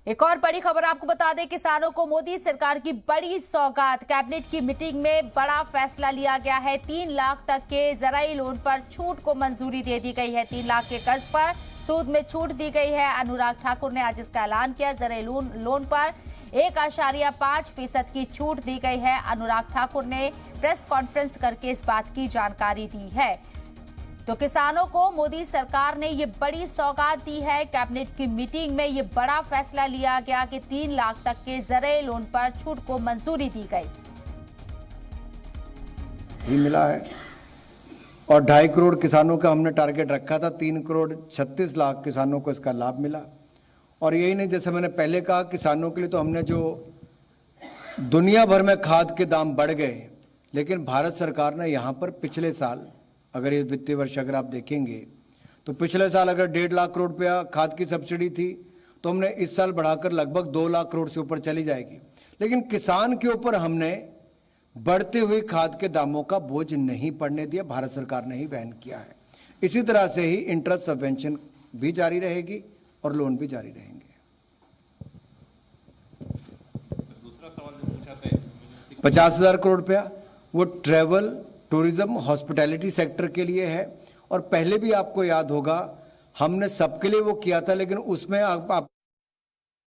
एक और बड़ी खबर आपको बता दें, किसानों को मोदी सरकार की बड़ी सौगात। कैबिनेट की मीटिंग में बड़ा फैसला लिया गया है। 3 लाख तक के ज़राई लोन पर छूट को मंजूरी दे दी गई है। 3 लाख के कर्ज पर सूद में छूट दी गई है। अनुराग ठाकुर ने आज इसका ऐलान किया। ज़राई लोन पर 1.5% की छूट दी गई है। अनुराग ठाकुर ने प्रेस कॉन्फ्रेंस करके इस बात की जानकारी दी है। तो किसानों को मोदी सरकार ने ये बड़ी सौगात दी है। कैबिनेट की मीटिंग में ये बड़ा फैसला लिया गया कि 3 लाख तक के ज़राई लोन पर छूट को मंजूरी दी गई। ही मिला है और 2.5 करोड़ किसानों का हमने टारगेट रखा था। 3 करोड़ 36 लाख किसानों को इसका लाभ मिला। और यही नहीं, जैसे मैंने पहले कहा, किसानों के लिए तो हमने जो दुनिया भर में खाद के दाम बढ़ गए, लेकिन भारत सरकार ने यहाँ पर पिछले साल, अगर ये वित्तीय वर्ष अगर आप देखेंगे तो पिछले साल अगर 1.5 लाख करोड़ रुपया खाद की सब्सिडी थी तो हमने इस साल बढ़ाकर लगभग 2 लाख करोड़ से ऊपर चली जाएगी। लेकिन किसान के ऊपर हमने बढ़ते हुए खाद के दामों का बोझ नहीं पड़ने दिया, भारत सरकार ने ही वहन किया है। इसी तरह से ही इंटरेस्ट सबवेंशन भी जारी रहेगी और लोन भी जारी रहेंगे। दूसरा सवाल जो पूछा था 50,000 करोड़ रुपया वो ट्रैवल, टूरिज्म, हॉस्पिटैलिटी सेक्टर के लिए है। और पहले भी आपको याद होगा हमने सबके लिए वो किया था, लेकिन उसमें आप